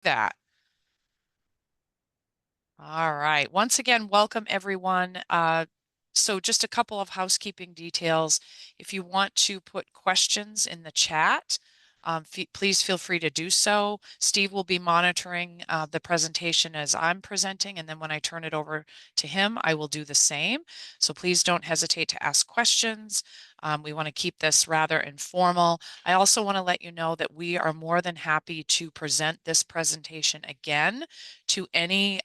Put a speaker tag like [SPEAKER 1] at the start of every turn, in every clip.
[SPEAKER 1] that. All right. Once again, welcome everyone. So just a couple of housekeeping details. If you want to put questions in the chat, please feel free to do so. Steve will be monitoring the presentation as I'm presenting, and then when I turn it over to him, I will do the same. So please don't hesitate to ask questions. We want to keep this rather informal. I also want to let you know that we are more than happy to present this presentation again to any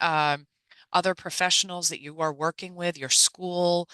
[SPEAKER 1] other professionals that you are working with, your school,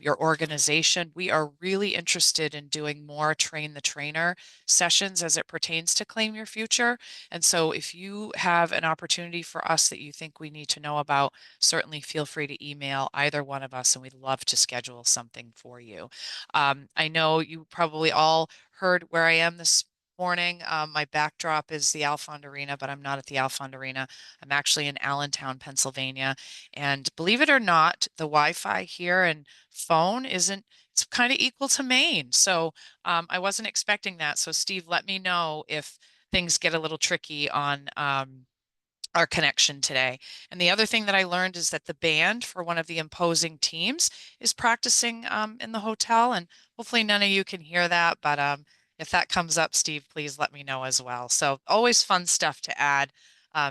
[SPEAKER 1] your organization. We are really interested in doing more train the trainer sessions as it pertains to Claim Your Future. And so if you have an opportunity for us that you think we need to know about, certainly feel free to email either one of us and we'd love to schedule something for you. I know you probably all heard where I am this morning. My backdrop is the Alfond Arena, but I'm not at the Alfond Arena. I'm actually in Allentown, Pennsylvania. And believe it or not, the Wi-Fi here and phone isn't, it's kind of equal to Maine. So I wasn't expecting that. So Steve, let me know if things get a little tricky on our connection today. And the other thing that I learned is that the band for one of the imposing teams is practicing in the hotel, and hopefully none of you can hear that. But if that comes up, Steve, please let me know as well. So always fun stuff to add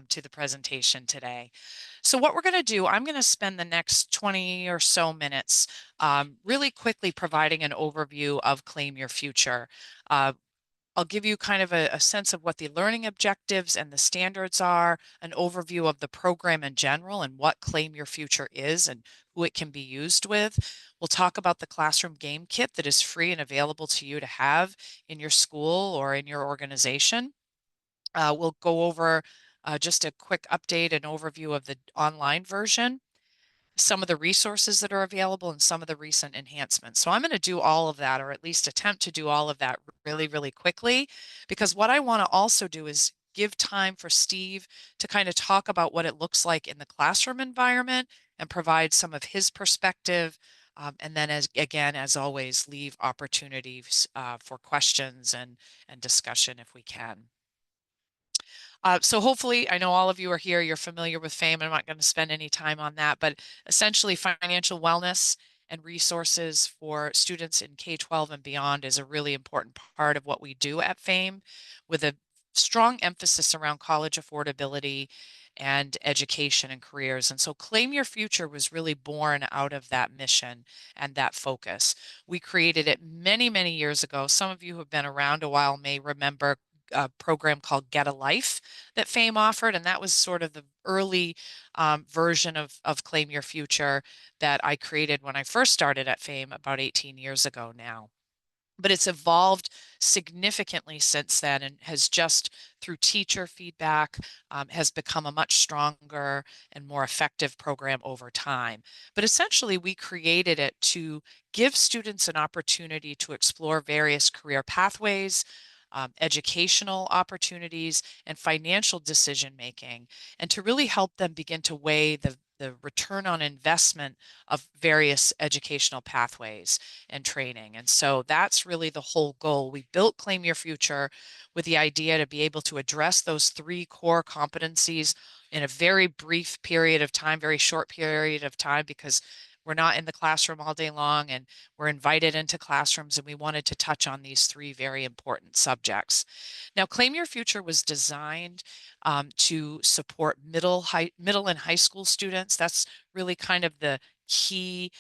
[SPEAKER 1] to the presentation today. So what we're going to do, I'm going to spend the next 20 or so minutes really quickly providing an overview of Claim Your Future. Uh, I'll give you kind of a sense of what the learning objectives and the standards are, an overview of the program in general and what Claim Your Future is and who it can be used with. We'll talk about the classroom game kit that is free and available to you to have in your school or in your organization. We'll go over just a quick update and overview of the online version, some of the resources that are available, and some of the recent enhancements. So I'm going to do all of that, or at least attempt to do all of that really, really quickly, because what I want to also do is give time for Steve to kind of talk about what it looks like in the classroom environment and provide some of his perspective. And then, as always, leave opportunities for questions and discussion if we can. So hopefully, I know all of you are here, you're familiar with FAME. I'm not going to spend any time on that, but essentially financial wellness and resources for students in K-12 and beyond is a really important part of what we do at FAME, with a strong emphasis around college affordability and education and careers. And so Claim Your Future was really born out of that mission and that focus. We created it many, many years ago. Some of you who have been around a while may remember a program called Get a Life that FAME offered, and that was sort of the early version of Claim Your Future that I created when I first started at FAME about 18 years ago now. But it's evolved significantly since then and has just, through teacher feedback, has become a much stronger and more effective program over time. But essentially, we created it to give students an opportunity to explore various career pathways, educational opportunities, and financial decision making, and to really help them begin to weigh the return on investment of various educational pathways and training. And so that's really the whole goal. We built Claim Your Future with the idea to be able to address those three core competencies in a very brief period of time, very short period of time, because we're not in the classroom all day long and we're invited into classrooms, and we wanted to touch on these three very important subjects. Now, Claim Your Future was designed to support middle and high school students. That's really kind of the key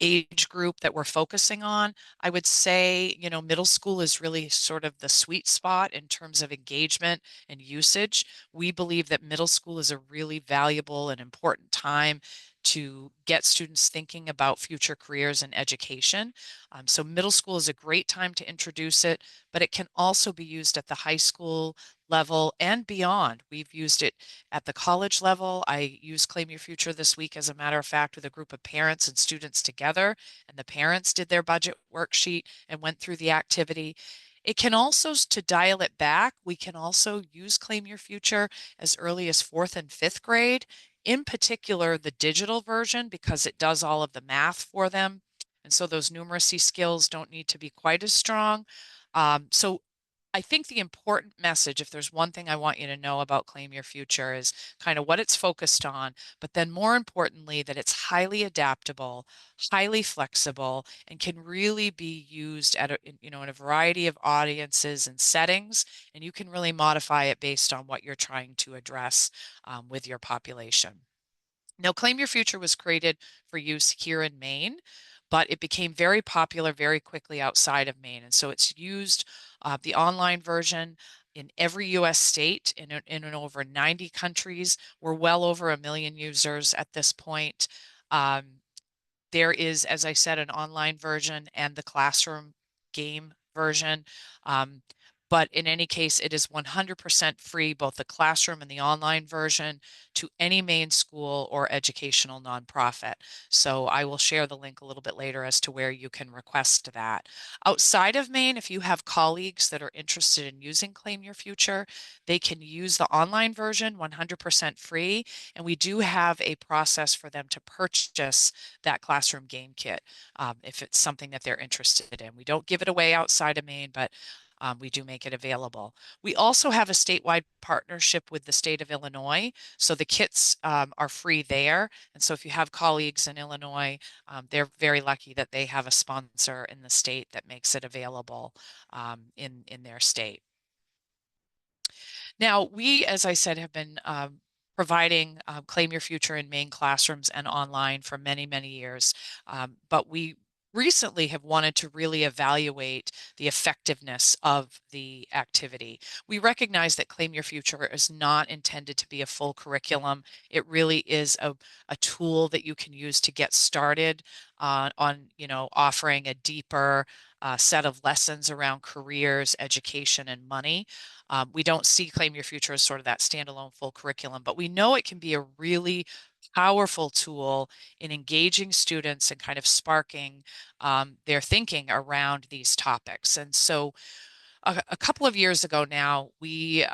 [SPEAKER 1] age group that we're focusing on. I would say, middle school is really sort of the sweet spot in terms of engagement and usage. We believe that middle school is a really valuable and important time to get students thinking about future careers and education. So middle school is a great time to introduce it, but it can also be used at the high school level and beyond. We've used it at the college level. I used Claim Your Future this week, as a matter of fact, with a group of parents and students together, and the parents did their budget worksheet and went through the activity. It can also, to dial it back, we can also use Claim Your Future as early as fourth and fifth grade, in particular the digital version, because it does all of the math for them. And so those numeracy skills don't need to be quite as strong. So I think the important message, if there's one thing I want you to know about Claim Your Future, is kind of what it's focused on, but then more importantly, that it's highly adaptable, highly flexible, and can really be used at in a variety of audiences and settings, and you can really modify it based on what you're trying to address with your population. Now, Claim Your Future was created for use here in Maine, but it became very popular very quickly outside of Maine. And so it's used, the online version, in every US state in over 90 countries. We're well over 1 million users at this point. Um, there is, as I said, an online version and the classroom game version. Um, but in any case, it is 100% free, both the classroom and the online version, to any Maine school or educational nonprofit. So I will share the link a little bit later as to where you can request that. Outside of Maine, if you have colleagues that are interested in using Claim Your Future, they can use the online version 100% free. And we do have a process for them to purchase that classroom game kit if it's something that they're interested in. We don't give it away outside of Maine, but we do make it available. We also have a statewide partnership with the state of Illinois, so the kits are free there. And so if you have colleagues in Illinois, they're very lucky that they have a sponsor in the state that makes it available in their state. Now, we, as I said, have been providing Claim Your Future in Maine classrooms and online for many, many years. But we recently have wanted to really evaluate the effectiveness of the activity. We recognize that Claim Your Future is not intended to be a full curriculum. It really is a tool that you can use to get started on offering a deeper set of lessons around careers, education, and money. We don't see Claim Your Future as sort of that standalone full curriculum, but we know it can be a really powerful tool in engaging students and kind of sparking their thinking around these topics. And so a couple of years ago now, we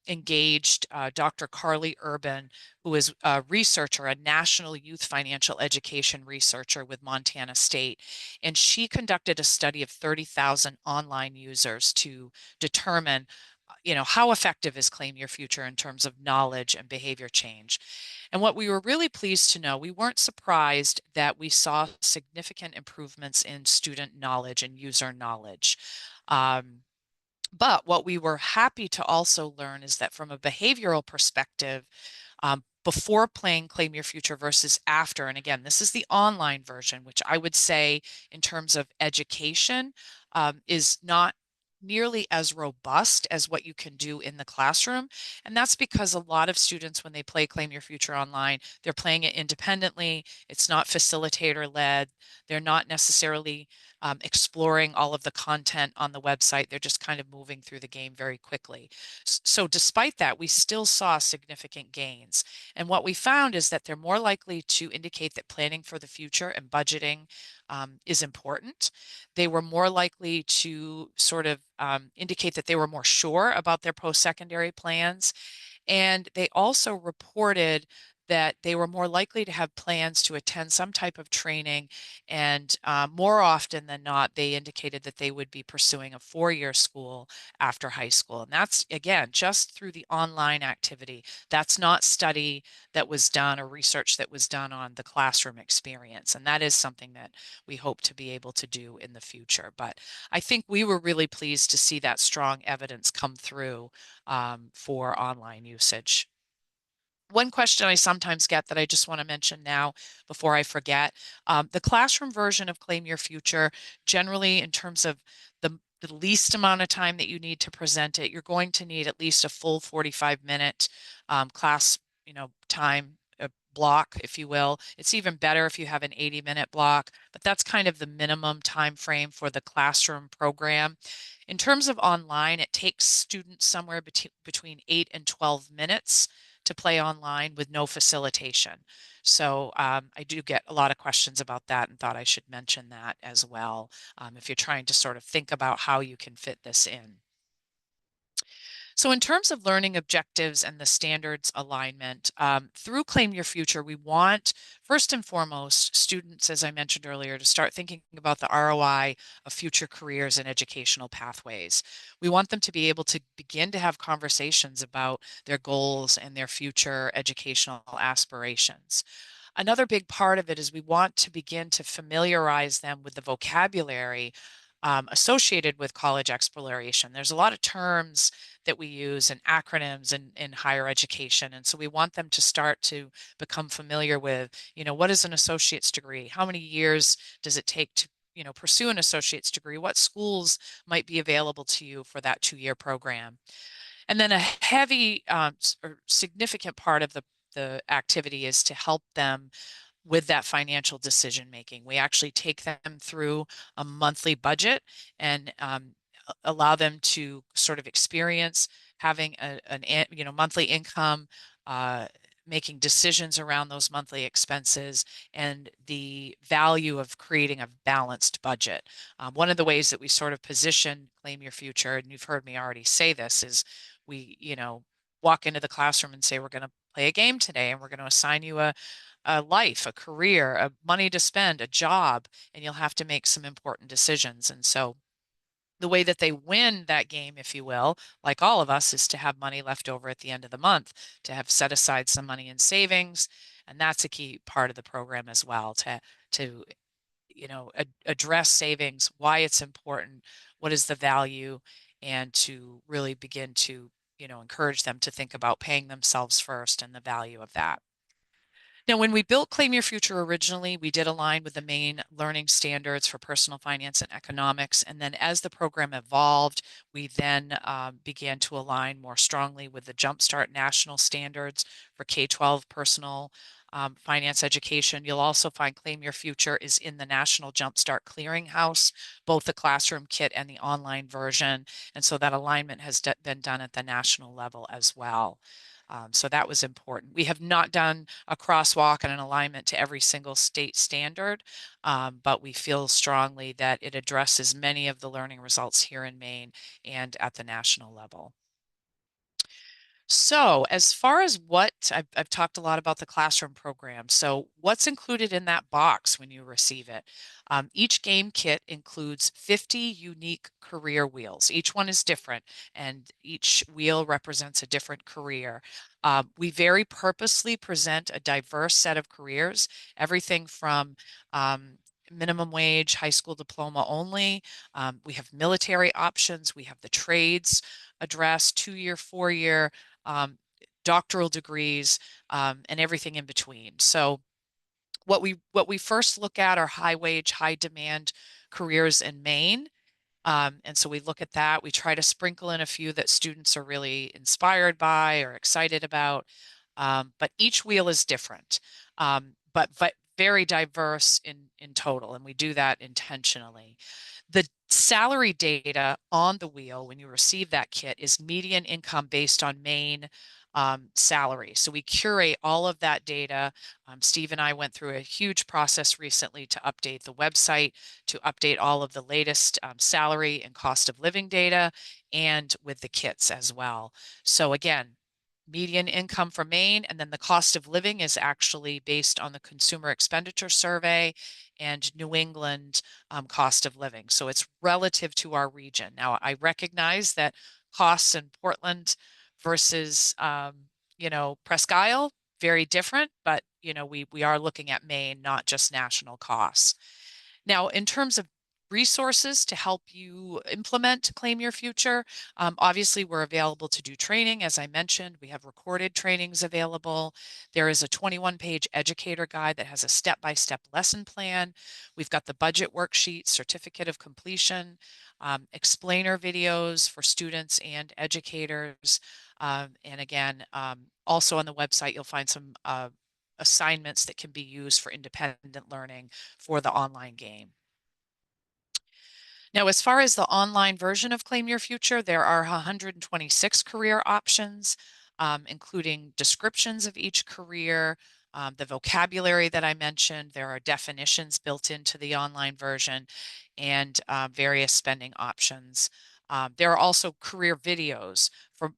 [SPEAKER 1] engaged Dr. Carly Urban, who is a researcher, a national youth financial education researcher with Montana State. And she conducted a study of 30,000 online users to determine how effective is Claim Your Future in terms of knowledge and behavior change. And what we were really pleased to know, we weren't surprised that we saw significant improvements in student knowledge and user knowledge. Um, but what we were happy to also learn is that from a behavioral perspective, before playing Claim Your Future versus after, and again, this is the online version, which I would say in terms of education is not nearly as robust as what you can do in the classroom. And that's because a lot of students, when they play Claim Your Future online, they're playing it independently. It's not facilitator led. They're not necessarily exploring all of the content on the website. They're just kind of moving through the game very quickly. So despite that, we still saw significant gains. And what we found is that they're more likely to indicate that planning for the future and budgeting is important. They were more likely to sort of indicate that they were more sure about their post-secondary plans. And they also reported that they were more likely to have plans to attend some type of training. And more often than not, they indicated that they would be pursuing a four-year school after high school. And that's, again, just through the online activity. That's not study that was done or research that was done on the classroom experience. And that is something that we hope to be able to do in the future. But I think we were really pleased to see that strong evidence come through for online usage. One question I sometimes get that I just want to mention now before I forget, the classroom version of Claim Your Future, generally in terms of the least amount of time that you need to present it, you're going to need at least a full 45-minute class, time block, if you will. It's even better if you have an 80-minute block, but that's kind of the minimum time frame for the classroom program. In terms of online, it takes students somewhere between 8 and 12 minutes to play online with no facilitation. So I do get a lot of questions about that and thought I should mention that as well if you're trying to sort of think about how you can fit this in. So in terms of learning objectives and the standards alignment, through Claim Your Future, we want, first and foremost, students, as I mentioned earlier, to start thinking about the ROI of future careers and educational pathways. We want them to be able to begin to have conversations about their goals and their future educational aspirations. Another big part of it is we want to begin to familiarize them with the vocabulary associated with college exploration. There's a lot of terms that we use and acronyms in higher education. And so we want them to start to become familiar with, what is an associate's degree? How many years does it take to, pursue an associate's degree? What schools might be available to you for that 2-year program? And then a heavy or significant part of the activity is to help them with that financial decision making. We actually take them through a monthly budget and allow them to sort of experience having an monthly income, uh, making decisions around those monthly expenses, and the value of creating a balanced budget. One of the ways that we sort of position Claim Your Future, and you've heard me already say this, is we, walk into the classroom and say, we're going to play a game today, and we're going to assign you a life, a career, a money to spend, a job, and you'll have to make some important decisions. And so the way that they win that game, if you will, like all of us, is to have money left over at the end of the month, to have set aside some money in savings. And that's a key part of the program as well, to address savings, why it's important, what is the value, and to really begin to, encourage them to think about paying themselves first and the value of that. Now, when we built Claim Your Future originally, we did align with the main learning standards for personal finance and economics. And then as the program evolved, we then began to align more strongly with the Jumpstart national standards for K-12 personal finance education. You'll also find Claim Your Future is in the National Jumpstart Clearinghouse, both the classroom kit and the online version. And so that alignment has been done at the national level as well. So that was important. We have not done a crosswalk and an alignment to every single state standard, but we feel strongly that it addresses many of the learning results here in Maine and at the national level. So as far as I've talked a lot about the classroom program. So what's included in that box when you receive it? Each game kit includes 50 unique career wheels. Each one is different, and each wheel represents a different career. We very purposely present a diverse set of careers, everything from minimum wage, high school diploma only. We have military options. We have the trades addressed, 2-year, 4-year, doctoral degrees, and everything in between. So what we first look at are high wage, high demand careers in Maine. And so we look at that. We try to sprinkle in a few that students are really inspired by or excited about. But each wheel is different, but very diverse in total. And we do that intentionally. The salary data on the wheel when you receive that kit is median income based on Maine salary. So we curate all of that data. Steve and I went through a huge process recently to update the website, to update all of the latest salary and cost of living data, and with the kits as well. So again, median income for Maine, and then the cost of living is actually based on the Consumer Expenditure Survey and New England cost of living. So it's relative to our region. Now, I recognize that costs in Portland versus, Presque Isle, very different, but, we are looking at Maine, not just national costs. Now, in terms of resources to help you implement Claim Your Future, obviously we're available to do training. As I mentioned, we have recorded trainings available. There is a 21-page educator guide that has a step-by-step lesson plan. We've got the budget worksheet, certificate of completion, explainer videos for students and educators. And again, also on the website, you'll find some assignments that can be used for independent learning for the online game. Now, as far as the online version of Claim Your Future, there are 126 career options, including descriptions of each career, the vocabulary that I mentioned. There are definitions built into the online version, and various spending options There are also career videos for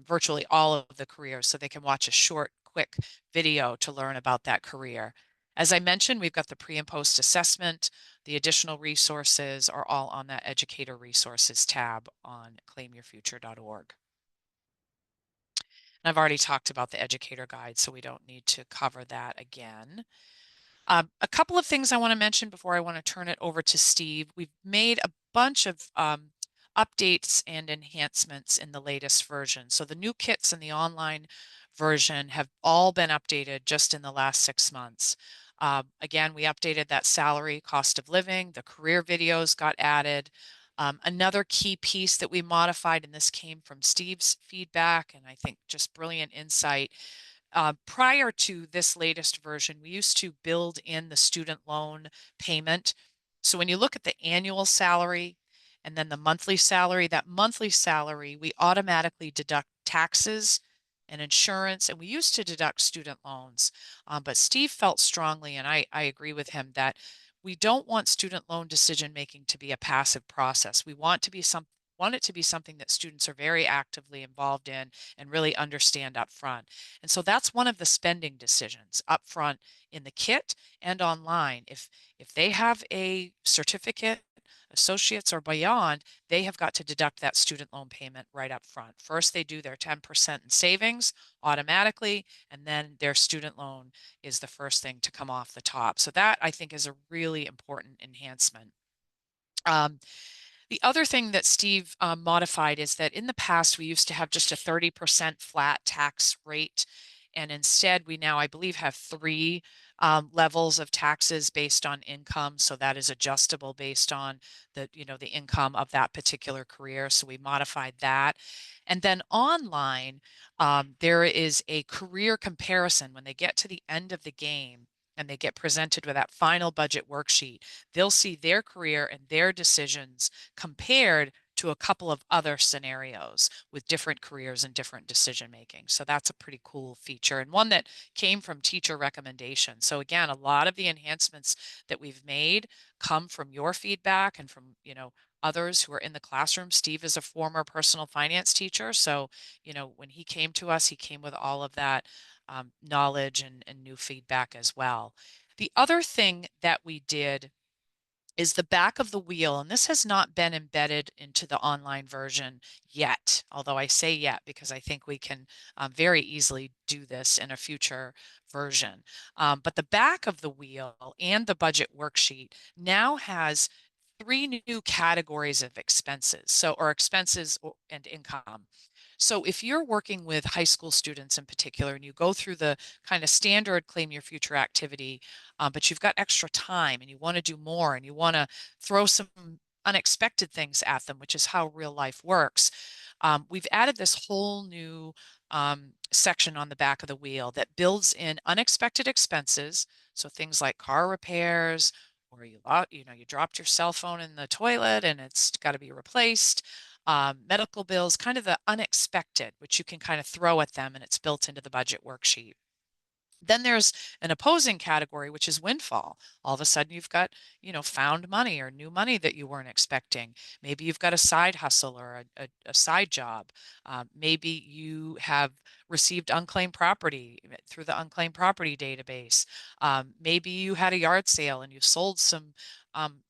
[SPEAKER 1] virtually all of the careers, so they can watch a short, quick video to learn about that career. As I mentioned, we've got the pre and post assessment. The additional resources are all on that educator resources tab on claimyourfuture.org. And I've already talked about the educator guide, so we don't need to cover that again. A couple of things I want to mention before I want to turn it over to Steve. We've made a bunch of updates and enhancements in the latest version. So the new kits in the online version have all been updated just in the last 6 months. Again, we updated that salary, cost of living, the career videos got added. Another key piece that we modified, and this came from Steve's feedback, and I think just brilliant insight. Prior to this latest version, we used to build in the student loan payment. So when you look at the annual salary and then the monthly salary, that monthly salary, we automatically deduct taxes and insurance, and we used to deduct student loans. But Steve felt strongly, and I agree with him, that we don't want student loan decision making to be a passive process. We want it to be something that students are very actively involved in and really understand up front. And so that's one of the spending decisions up front in the kit and online. If they have a certificate, associates or beyond, they have got to deduct that student loan payment right up front. First, they do their 10% in savings automatically, and then their student loan is the first thing to come off the top. So that I think is a really important enhancement. The other thing that Steve modified is that in the past, we used to have just a 30% flat tax rate. And instead, we now, I believe, have three levels of taxes based on income. So that is adjustable based on the income of that particular career. So we modified that. And then online, there is a career comparison when they get to the end of the game and they get presented with that final budget worksheet. They'll see their career and their decisions compared to a couple of other scenarios with different careers and different decision making. So that's a pretty cool feature and one that came from teacher recommendation. So again, a lot of the enhancements that we've made come from your feedback and from, others who are in the classroom. Steve is a former personal finance teacher. So, when he came to us, he came with all of that knowledge and new feedback as well. The other thing that we did is the back of the wheel, and this has not been embedded into the online version yet, although I say yet because I think we can very easily do this in a future version. But the back of the wheel and the budget worksheet now has three new categories of expenses, or expenses and income. So if you're working with high school students in particular, and you go through the kind of standard Claim Your Future activity, but you've got extra time and you want to do more and you want to throw some unexpected things at them, which is how real life works. We've added this whole new section on the back of the wheel that builds in unexpected expenses. So things like car repairs, or you dropped your cell phone in the toilet and it's got to be replaced. Medical bills, kind of the unexpected, which you can kind of throw at them, and it's built into the budget worksheet. Then there's an opposing category, which is windfall. All of a sudden, you've got, found money or new money that you weren't expecting. Maybe you've got a side hustle or a side job. Maybe you have received unclaimed property through the unclaimed property database. Maybe you had a yard sale and you sold some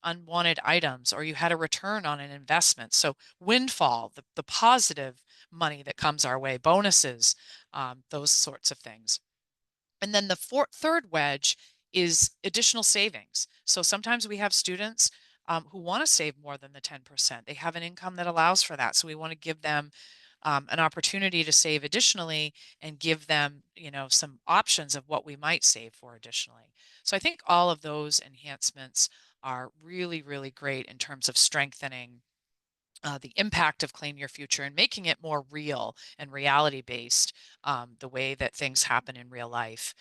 [SPEAKER 1] unwanted items, or you had a return on an investment. So windfall, the positive money that comes our way, bonuses, those sorts of things. And then the third wedge is additional savings. So sometimes we have students who want to save more than the 10%. They have an income that allows for that. So we want to give them an opportunity to save additionally and give them, some options of what we might save for additionally. So I think all of those enhancements are really, really great in terms of strengthening the impact of Claim Your Future and making it more real and reality based, the way that things happen in real life.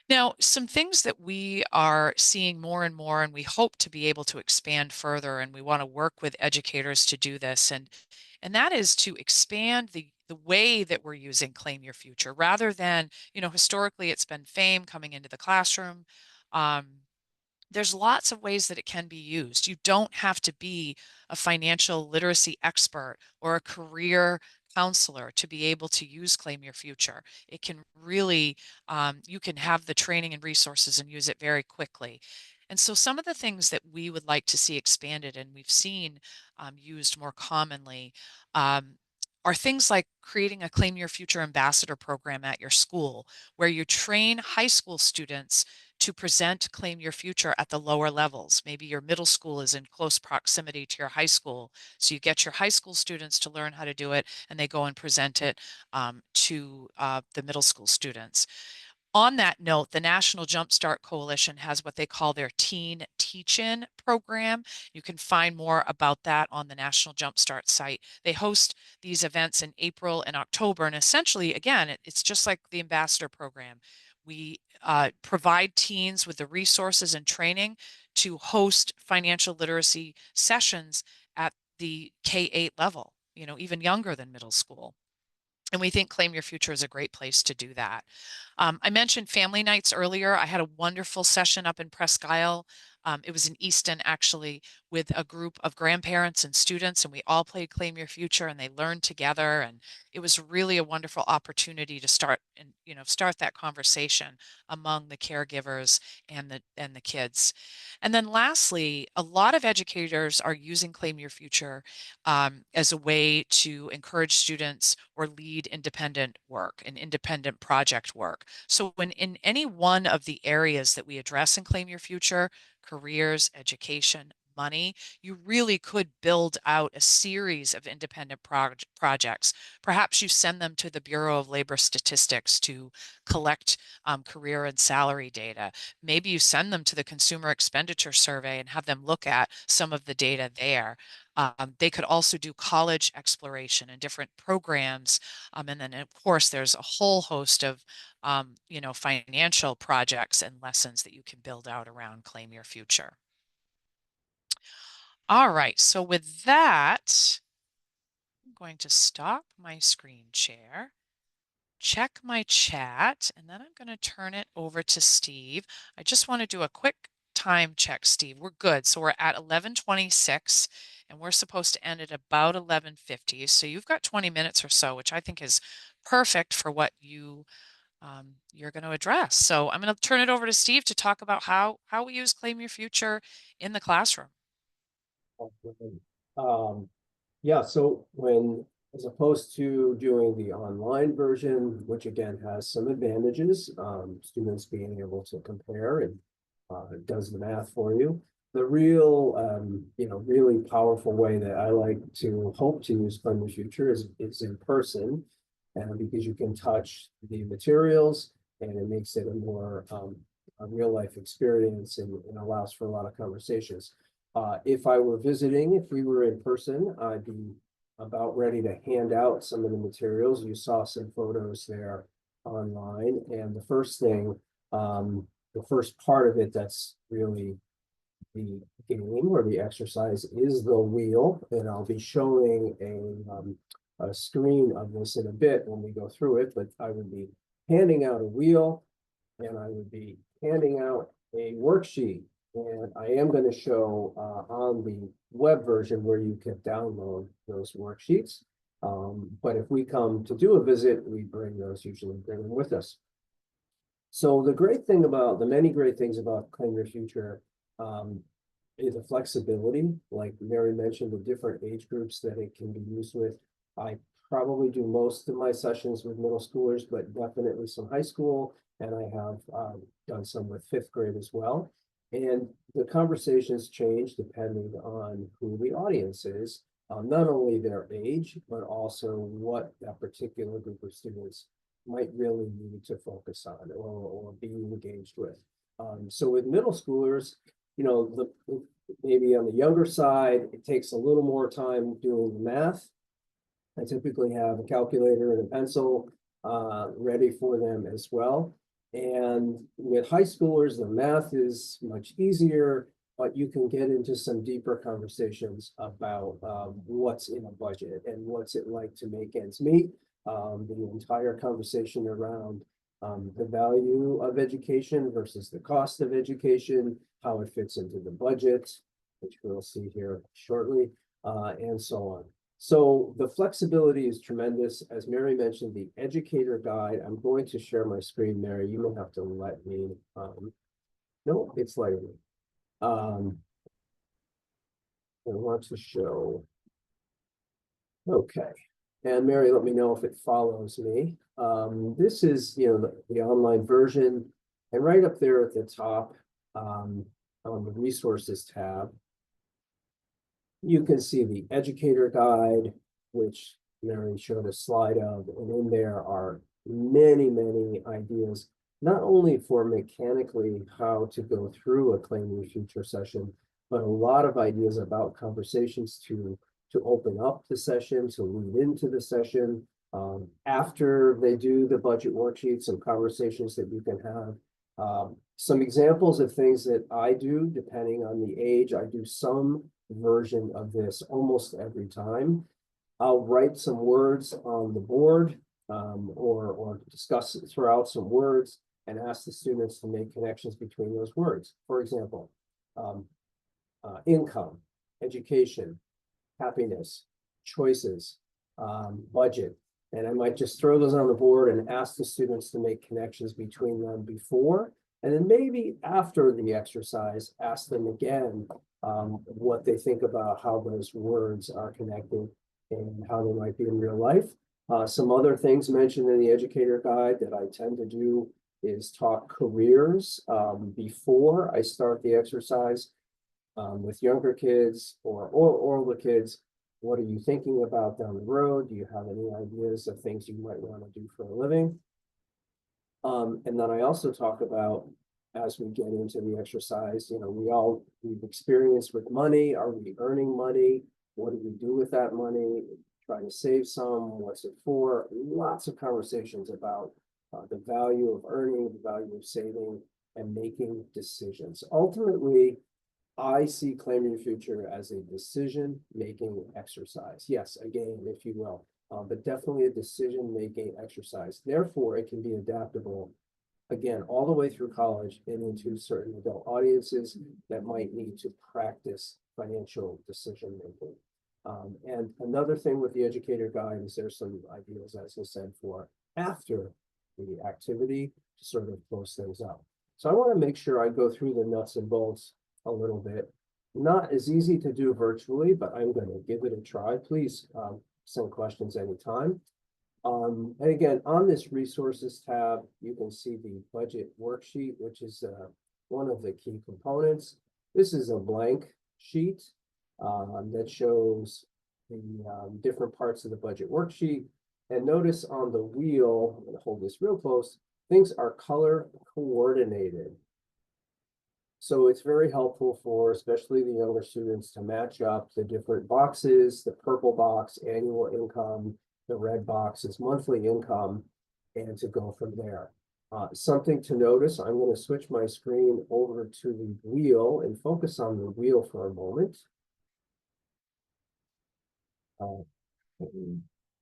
[SPEAKER 1] Now, some things that we are seeing more and more, and we hope to be able to expand further, and we want to work with educators to do this, and that is to expand the way that we're using Claim Your Future, rather than, historically it's been FAME coming into the classroom. Um, there's lots of ways that it can be used. You don't have to be a financial literacy expert or a career counselor to be able to use Claim Your Future. It can really, you can have the training and resources and use it very quickly. And so some of the things that we would like to see expanded and we've seen used more commonly um, are things like creating a Claim Your Future ambassador program at your school, where you train high school students to present Claim Your Future at the lower levels. Maybe your middle school is in close proximity to your high school. So you get your high school students to learn how to do it, and they go and present it to the middle school students. On that note, the National Jumpstart Coalition has what they call their Teen Teach-In program. You can find more about that on the National Jumpstart site. They host these events in April and October, and essentially, again, it's just like the Ambassador program. We provide teens with the resources and training to host financial literacy sessions at the K-8 level, even younger than middle school. And we think Claim Your Future is a great place to do that. I mentioned family nights earlier. I had a wonderful session up in Presque Isle. It was in Easton, actually, with a group of grandparents and students, and we all played Claim Your Future, and they learned together. And it was really a wonderful opportunity to start that conversation among the caregivers and the kids. And then lastly, a lot of educators are using Claim Your Future as a way to encourage students or lead independent work and independent project work. So when in any one of the areas that we address in Claim Your Future, careers, education, money, you really could build out a series of independent projects. Perhaps you send them to the Bureau of Labor Statistics to collect career and salary data. Maybe you send them to the Consumer Expenditure Survey and have them look at some of the data there. They could also do college exploration and different programs. And then, of course, there's a whole host of, financial projects and lessons that you can build out around Claim Your Future. All right, so with that, I'm going to stop my screen share, check my chat, and then I'm going to turn it over to Steve. I just want to do a quick time check, Steve. We're good. So we're at 11:26 and we're supposed to end at about 11:50. So you've got 20 minutes or so, which I think is perfect for what you're going to address. So I'm going to turn it over to Steve to talk about how we use Claim Your Future in the classroom.
[SPEAKER 2] Um, yeah, so as opposed to doing the online version, which again has some advantages, students being able to compare and it does the math for you. The real, really powerful way that I like to hope to use Fund the Future is in person, and because you can touch the materials and it makes it a more a real life experience and allows for a lot of conversations. If I were visiting, if we were in person, I'd be about ready to hand out some of the materials. You saw some photos there online. And the first thing, the first part of it that's really the game or the exercise is the wheel. And I'll be showing a screen of this in a bit when we go through it, but I would be handing out a wheel and I would be handing out a worksheet. And I am going to show on the web version where you can download those worksheets. But if we come to do a visit, we usually bring them with us. So the many great things about Claim Your Future is the flexibility. Like Mary mentioned, the different age groups that it can be used with. I probably do most of my sessions with middle schoolers, but definitely some high school. And I have done some with fifth grade as well. And the conversations change depending on who the audience is, not only their age, but also what that particular group of students might really need to focus on or be engaged with. So with middle schoolers, maybe on the younger side, it takes a little more time doing the math. I typically have a calculator and a pencil ready for them as well. And with high schoolers, the math is much easier, but you can get into some deeper conversations about what's in a budget and what's it like to make ends meet. The entire conversation around the value of education versus the cost of education, how it fits into the budget, which we'll see here shortly, and so on. So the flexibility is tremendous. As Mary mentioned, the educator guide, I'm going to share my screen, Mary. You will have to let me, no, it's letting me. I want to show, okay. And Mary, let me know if it follows me. This is, the online version, and right up there at the top, on the resources tab, you can see the educator guide, which Mary showed a slide of, and in there are many, many ideas, not only for mechanically how to go through a Claim Your Future session, but a lot of ideas about conversations to open up the session, to lead into the session. After they do the budget worksheet, some conversations that you can have. Some examples of things that I do, depending on the age, I do some version of this almost every time. I'll write some words on the board, or discuss it, throw out some words and ask the students to make connections between those words. For example, income, education, happiness, choices, budget. And I might just throw those on the board and ask the students to make connections between them before, and then maybe after the exercise, ask them again what they think about how those words are connected and how they might be in real life. Some other things mentioned in the educator guide that I tend to do is talk careers before I start the exercise with younger kids or older kids. What are you thinking about down the road? Do you have any ideas of things you might want to do for a living? And then I also talk about, as we get into the exercise, we've experienced with money. Are we earning money? What do we do with that money? Try to save some. What's it for? Lots of conversations about the value of earning, the value of saving, and making decisions. Ultimately, I see Claim Your Future as a decision-making exercise. Yes, a game, if you will, but definitely a decision-making exercise. Therefore, it can be adaptable, again, all the way through college and into certain adult audiences that might need to practice financial decision-making. And another thing with the educator guide is there's some ideas, as I said, for after the activity to sort of close things up. So I want to make sure I go through the nuts and bolts a little bit. Not as easy to do virtually, but I'm going to give it a try. Please send questions anytime. And again, on this resources tab, you can see the budget worksheet, which is one of the key components. This is a blank sheet that shows the different parts of the budget worksheet. And notice on the wheel, I'm going to hold this real close, things are color coordinated. So it's very helpful for especially the younger students to match up the different boxes. The purple box, annual income, the red box is monthly income, and to go from there. Something to notice, I'm going to switch my screen over to the wheel and focus on the wheel for a moment. There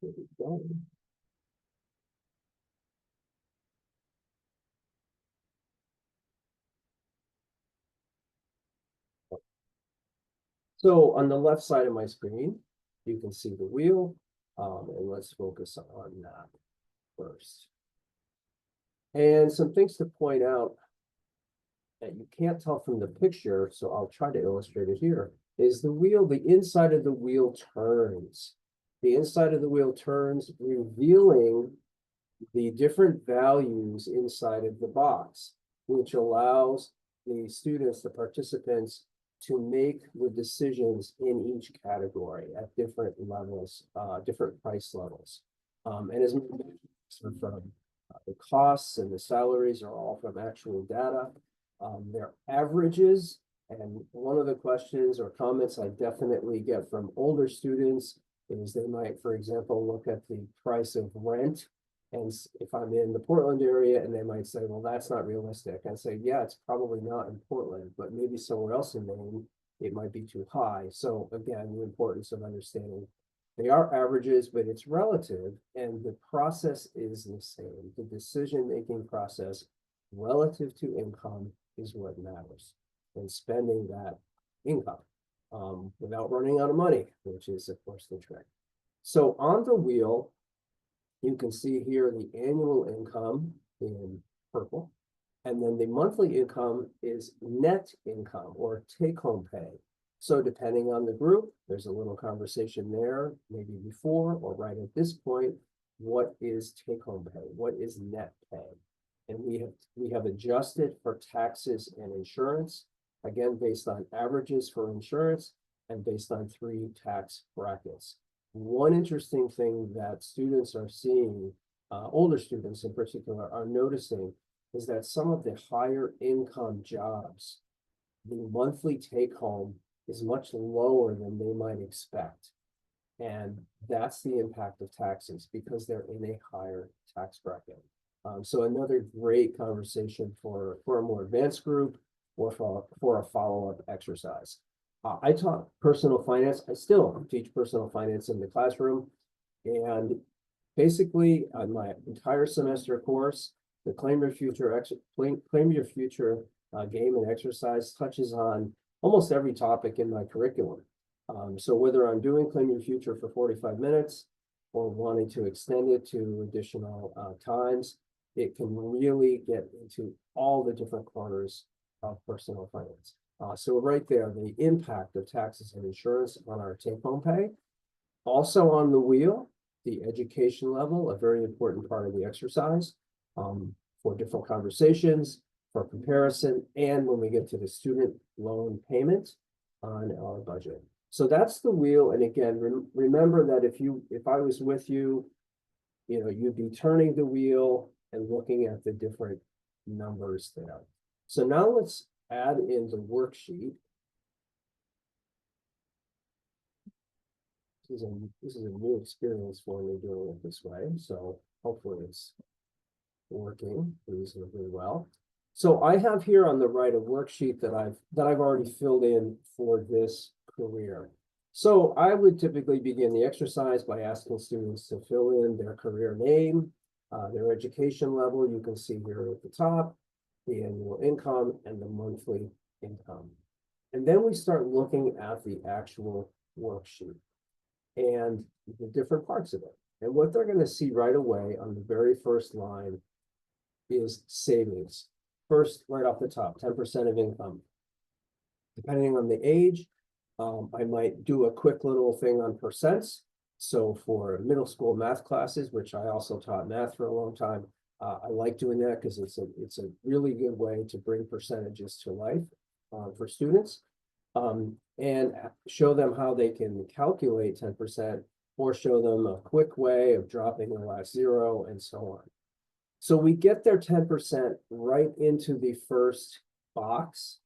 [SPEAKER 2] we go. So on the left side of my screen, you can see the wheel, and let's focus on that first. And some things to point out that you can't tell from the picture, so I'll try to illustrate it here, is the wheel, the inside of the wheel turns. The inside of the wheel turns, revealing the different values inside of the box, which allows the students, the participants, to make the decisions in each category at different levels, different price levels. And as from the costs and the salaries are all from actual data. They're averages. And one of the questions or comments I definitely get from older students is they might, for example, look at the price of rent. And if I'm in the Portland area, and they might say, well, that's not realistic. I say, yeah, it's probably not in Portland, but maybe somewhere else in Maine, it might be too high. So again, the importance of understanding They are averages, but it's relative, and the process is the same. The decision-making process relative to income is what matters, and spending that income without running out of money, which is, of course, the trick. So on the wheel, you can see here the annual income in purple, and then the monthly income is net income or take-home pay. So depending on the group, there's a little conversation there, maybe before or right at this point. What is take-home pay? What is net pay? And we have adjusted for taxes and insurance, again, based on averages for insurance and based on 3 tax brackets. One interesting thing that students are seeing, older students in particular, are noticing is that some of the higher income jobs, the monthly take home is much lower than they might expect. And that's the impact of taxes because they're in a higher tax bracket. So another great conversation for a more advanced group or for a follow-up exercise. I taught personal finance. I still teach personal finance in the classroom. And basically on my entire semester course, the Claim Your Future game and exercise touches on almost every topic in my curriculum. So whether I'm doing Claim Your Future for 45 minutes or wanting to extend it to additional times, it can really get into all the different corners of personal finance. So right there, the impact of taxes and insurance on our take-home pay. Also on the wheel, the education level, a very important part of the exercise for different conversations, for comparison, and when we get to the student loan payment on our budget. So that's the wheel. And again, remember that if I was with you, you'd be turning the wheel and looking at the different numbers there. So now let's add in the worksheet. This is a new experience for me doing it this way. So hopefully it's working reasonably well. So I have here on the right a worksheet that I've already filled in for this career. So I would typically begin the exercise by asking students to fill in their career name, their education level. You can see here at the top, the annual income and the monthly income. And then we start looking at the actual worksheet and the different parts of it. And what they're going to see right away on the very first line is savings. First, right off the top, 10% of income. Depending on the age, I might do a quick little thing on percents. So for middle school math classes, which I also taught math for a long time, I like doing that because it's a really good way to bring percentages to life for students and show them how they can calculate 10% or show them a quick way of dropping the last zero and so on. So we get their 10% right into the first box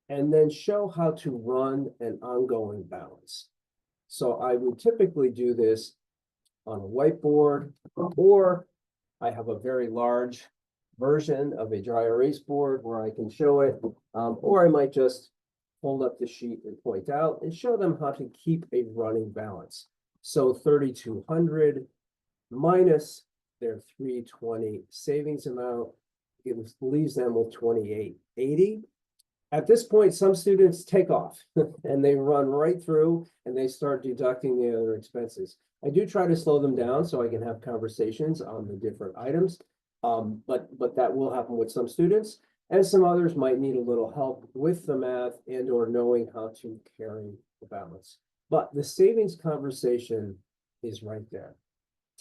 [SPEAKER 2] and then show how to run an ongoing balance. So I would typically do this on a whiteboard, or I have a very large version of a dry erase board where I can show it, or I might just hold up the sheet and point out and show them how to keep a running balance. So 3,200 minus their 320 savings amount, it leaves them with 2,880. At this point, some students take off and they run right through and they start deducting the other expenses. I do try to slow them down so I can have conversations on the different items, but that will happen with some students, and some others might need a little help with the math and or knowing how to carry the balance. But the savings conversation is right there.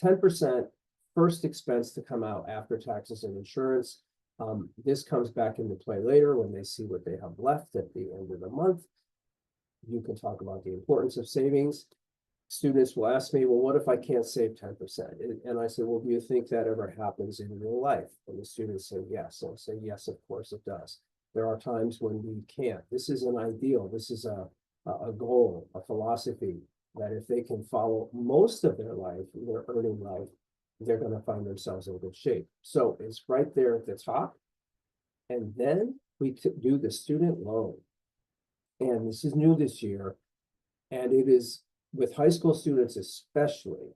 [SPEAKER 2] 10% first expense to come out after taxes and insurance. This comes back into play later when they see what they have left at the end of the month. You can talk about the importance of savings. Students will ask me, well, what if I can't save 10%? And I say, well, do you think that ever happens in real life? And the students say, yes. And I say, yes, of course it does. There are times when we can't. This is an ideal. This is a goal, a philosophy that if they can follow most of their life, their earning life, they're going to find themselves in good shape. So it's right there at the top. And then we do the student loan. And this is new this year. And it is with high school students especially,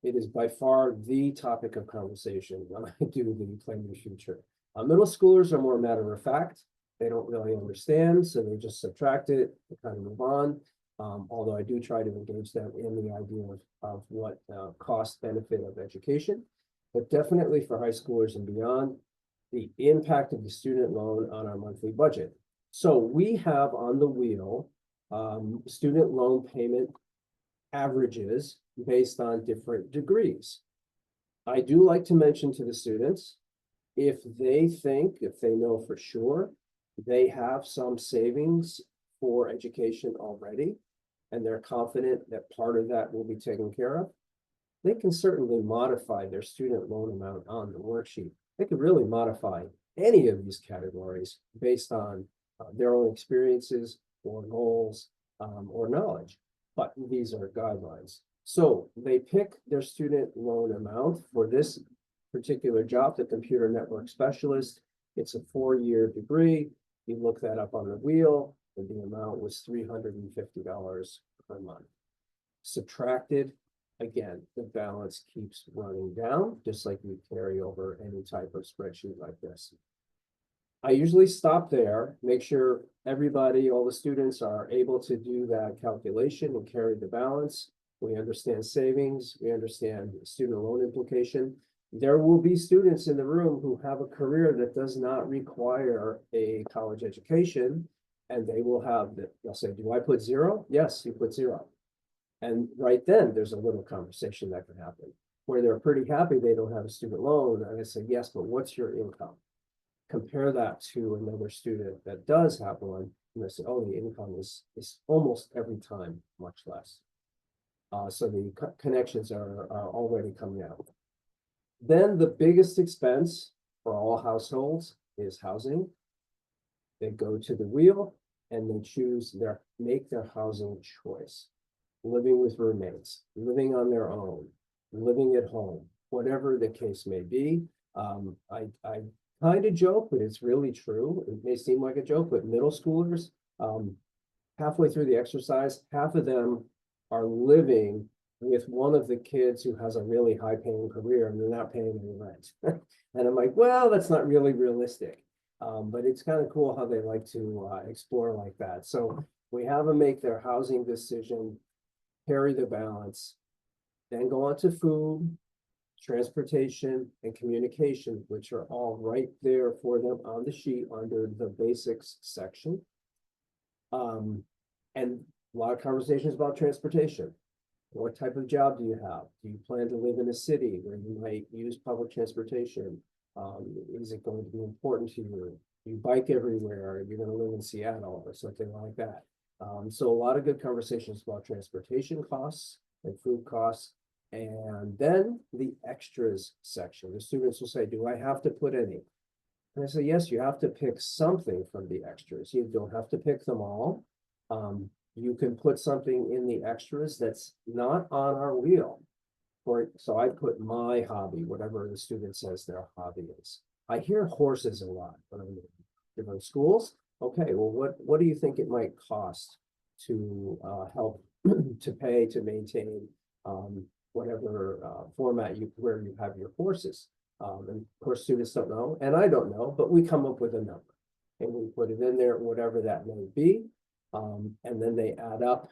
[SPEAKER 2] it is by far the topic of conversation when I do the plan your future. Middle schoolers are more matter of fact. They don't really understand, so they just subtract it and kind of move on. Although I do try to engage them in the idea of what cost benefit of education, but definitely for high schoolers and beyond, the impact of the student loan on our monthly budget. So we have on the wheel student loan payment averages based on different degrees. I do like to mention to the students, if they know for sure, they have some savings for education already, and they're confident that part of that will be taken care of, they can certainly modify their student loan amount on the worksheet. They could really modify any of these categories based on their own experiences or goals or knowledge. But these are guidelines. So they pick their student loan amount for this particular job, the computer network specialist. It's a 4-year degree. You look that up on the wheel, and the amount was $350 per month. Subtracted, again, the balance keeps running down, just like you carry over any type of spreadsheet like this. I usually stop there, make sure everybody, all the students are able to do that calculation and carry the balance. We understand savings, we understand student loan implication. There will be students in the room who have a career that does not require a college education, and they will have that. They'll say, do I put 0? Yes, you put 0. And right then there's a little conversation that can happen where they're pretty happy they don't have a student loan. And I say, yes, but what's your income? Compare that to another student that does have one, and they say, oh, the income is almost every time much less. So the connections are already coming out. Then the biggest expense for all households is housing. They go to the wheel and they make their housing choice. Living with roommates, living on their own, living at home, whatever the case may be. I kind of joke, but it's really true. It may seem like a joke, but middle schoolers, halfway through the exercise, half of them are living with one of the kids who has a really high paying career and they're not paying any rent. And I'm like, well, that's not really realistic. But it's kind of cool how they like to explore like that. So we have them make their housing decision, carry the balance, then go on to food, transportation, and communication, which are all right there for them on the sheet under the basics section. And a lot of conversations about transportation. What type of job do you have? Do you plan to live in a city where you might use public transportation? Is it going to be important to you? You bike everywhere, you're going to live in Seattle or something like that. So a lot of good conversations about transportation costs and food costs. And then the extras section, the students will say, do I have to put any? And I say, yes, you have to pick something from the extras. You don't have to pick them all. You can put something in the extras that's not on our wheel. So I put my hobby, whatever the student says their hobby is. I hear horses a lot when I'm in different schools. Okay, well, what do you think it might cost to help to pay to maintain whatever format where you have your horses? And of course, students don't know, and I don't know, but we come up with a number and we put it in there, whatever that may be. And then they add up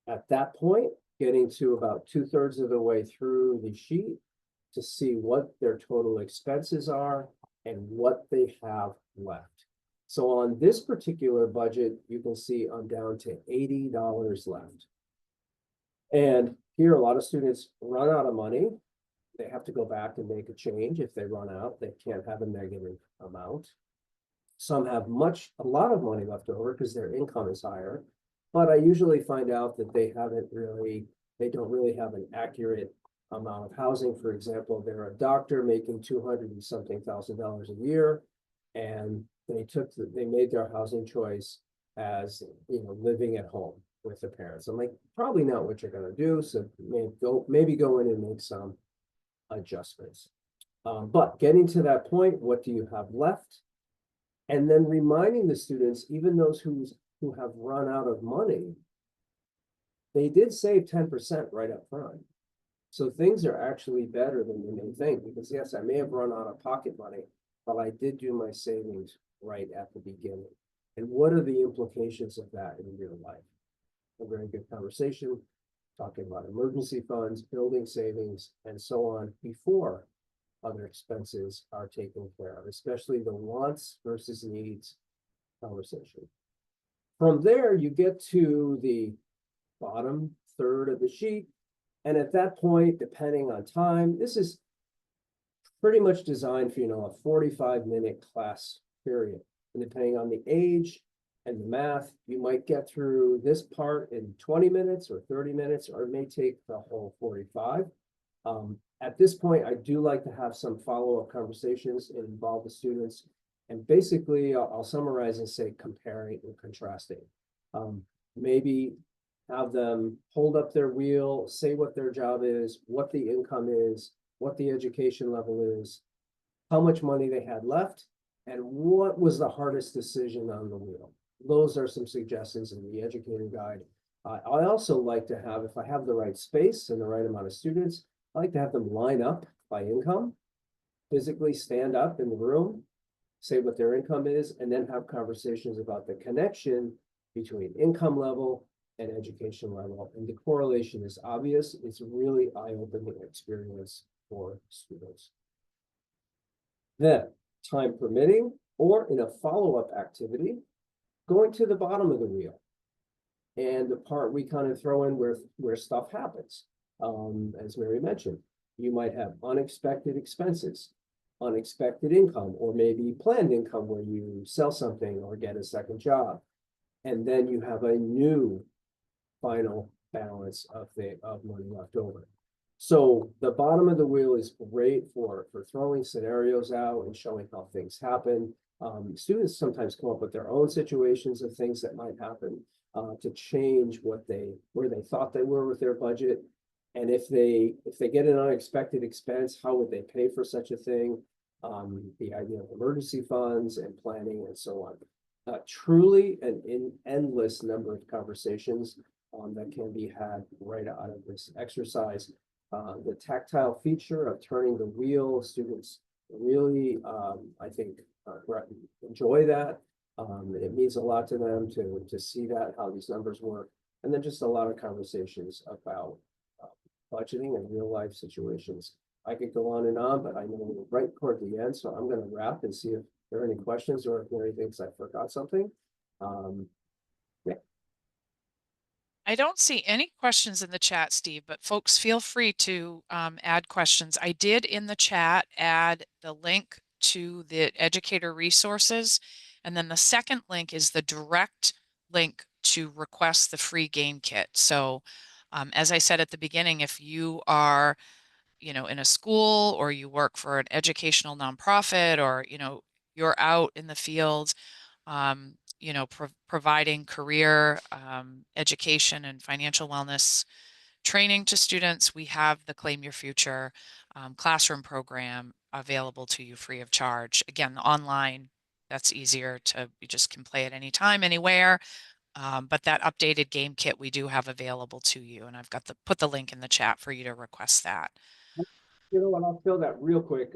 [SPEAKER 2] at that point, getting to about 2/3 of the way through the sheet to see what their total expenses are and what they have left. So on this particular budget, you can see I'm down to $80 left. And here, a lot of students run out of money. They have to go back and make a change. If they run out, they can't have a negative amount. Some have a lot of money left over because their income is higher. But I usually find out that they don't really have an accurate amount of housing. For example, they're a doctor making 200 and something thousand dollars a year, and they made their housing choice as living at home with the parents. I'm like, probably not what you're going to do. So maybe go in and make some adjustments. But getting to that point, what do you have left? And then reminding the students, even those who have run out of money, they did save 10% right up front. So things are actually better than you may think, because yes, I may have run out of pocket money, but I did do my savings right at the beginning. And what are the implications of that in real life? A very good conversation, talking about emergency funds, building savings, and so on before other expenses are taken care of, especially the wants versus needs conversation. From there, you get to the bottom third of the sheet. And at that point, depending on time, this is pretty much designed for, a 45-minute class period. And depending on the age and the math, you might get through this part in 20 minutes or 30 minutes, or it may take the whole 45. At this point, I do like to have some follow-up conversations and involve the students. And basically, I'll summarize and say comparing and contrasting. Maybe have them hold up their wheel, say what their job is, what the income is, what the education level is, how much money they had left, and what was the hardest decision on the wheel. Those are some suggestions in the educator guide. I also like to have, if I have the right space and the right amount of students, I like to have them line up by income, physically stand up in the room, say what their income is, and then have conversations about the connection between income level and education level. And the correlation is obvious. It's a really eye-opening experience for students. Then, time permitting, or in a follow-up activity, going to the bottom of the wheel. And the part we kind of throw in where stuff happens. As Mary mentioned, you might have unexpected expenses, unexpected income, or maybe planned income where you sell something or get a second job. And then you have a new final balance of money left over. So the bottom of the wheel is great for throwing scenarios out and showing how things happen. Students sometimes come up with their own situations of things that might happen to change where they thought they were with their budget. And if they get an unexpected expense, how would they pay for such a thing? The idea of emergency funds and planning and so on. Truly an endless number of conversations that can be had right out of this exercise. The tactile feature of turning the wheel, students really, I think, enjoy that. It means a lot to them to see that, how these numbers work. And then just a lot of conversations about budgeting and real life situations. I could go on and on, but I know we're right toward the end, so I'm going to wrap and see if there are any questions or if Mary thinks I forgot something. Yeah.
[SPEAKER 1] I don't see any questions in the chat, Steve, but folks feel free to add questions. I did in the chat add the link to the educator resources. And then the second link is the direct link to request the free game kit. So as I said at the beginning, if you are, in a school or you work for an educational nonprofit or, you're out in the field, providing career education and financial wellness training to students, we have the Claim Your Future classroom program available to you free of charge. Again, online, that's easier you just can play it anytime, anywhere. But that updated game kit we do have available to you, and I've put the link in the chat for you to request that.
[SPEAKER 2] You know what, I'll fill that real quick,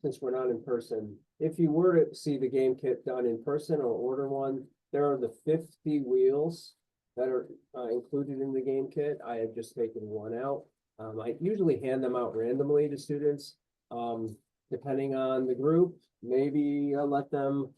[SPEAKER 2] since we're not in person. If you were to see the game kit done in person or order one, there are the 50 wheels that are included in the game kit. I have just taken one out. I usually hand them out randomly to students, depending on the group. Maybe I'll let them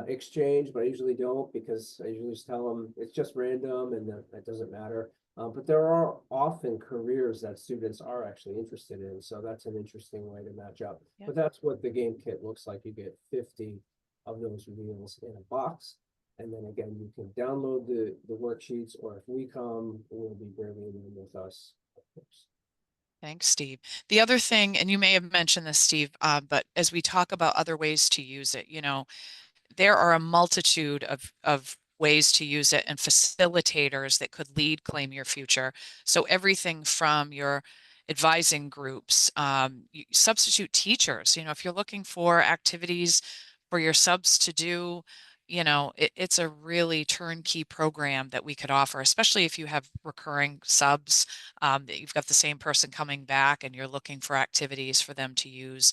[SPEAKER 2] exchange, but I usually don't, because I usually just tell them it's just random and that doesn't matter. But there are often careers that students are actually interested in, so that's an interesting way to match up.
[SPEAKER 1] Yep.
[SPEAKER 2] But that's what the game kit looks like. You get 50 of those wheels in a box. And then again, you can download the worksheets, or if we come, we'll be bringing them with us, of course.
[SPEAKER 1] Thanks, Steve. The other thing, and you may have mentioned this, Steve, but as we talk about other ways to use it, there are a multitude of ways to use it and facilitators that could lead Claim Your Future. So everything from your advising groups, substitute teachers, if you're looking for activities for your subs to do, it's a really turnkey program that we could offer, especially if you have recurring subs, that you've got the same person coming back and you're looking for activities for them to use.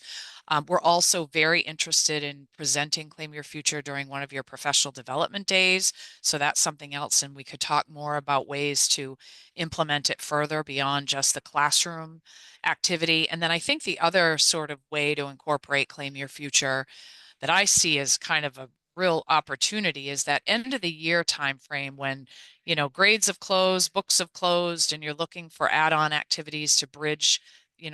[SPEAKER 1] We're also very interested in presenting Claim Your Future during one of your professional development days. So that's something else, and we could talk more about ways to implement it further beyond just the classroom activity. And then I think the other sort of way to incorporate Claim Your Future that I see as kind of a real opportunity is that end of the year time frame when, grades have closed, books have closed, and you're looking for add-on activities to bridge,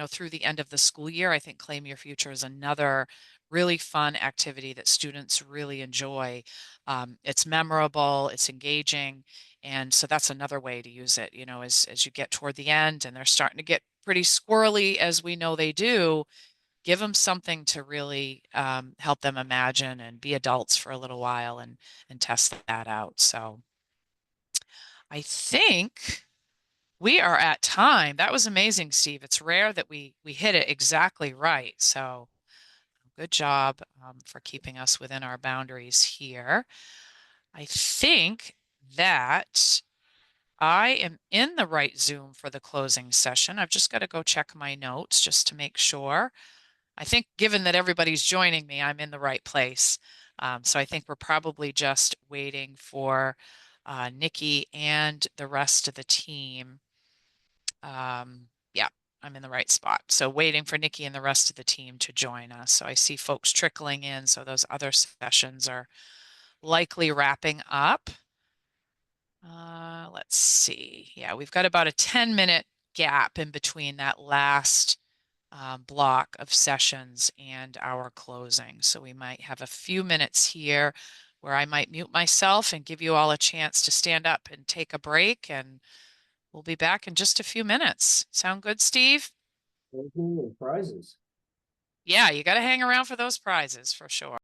[SPEAKER 1] through the end of the school year. I think Claim Your Future is another really fun activity that students really enjoy. It's memorable, it's engaging, and so that's another way to use it, as you get toward the end and they're starting to get pretty squirrely, as we know they do. Give them something to really help them imagine and be adults for a little while and test that out. So I think we are at time. That was amazing, Steve. It's rare that we hit it exactly right. So good job for keeping us within our boundaries here. I think that I am in the right Zoom for the closing session. I've just got to go check my notes just to make sure. I think given that everybody's joining me, I'm in the right place. So I think we're probably just waiting for Nikki and the rest of the team. Yeah, I'm in the right spot. So waiting for Nikki and the rest of the team to join us. So I see folks trickling in. So those other sessions are likely wrapping up. Let's see. Yeah, we've got about a 10-minute gap in between that last block of sessions and our closing. So we might have a few minutes here where I might mute myself and give you all a chance to stand up and take a break, and we'll be back in just a few minutes. Sound good, Steve?
[SPEAKER 2] And prizes.
[SPEAKER 1] Yeah, you got to hang around for those prizes for sure.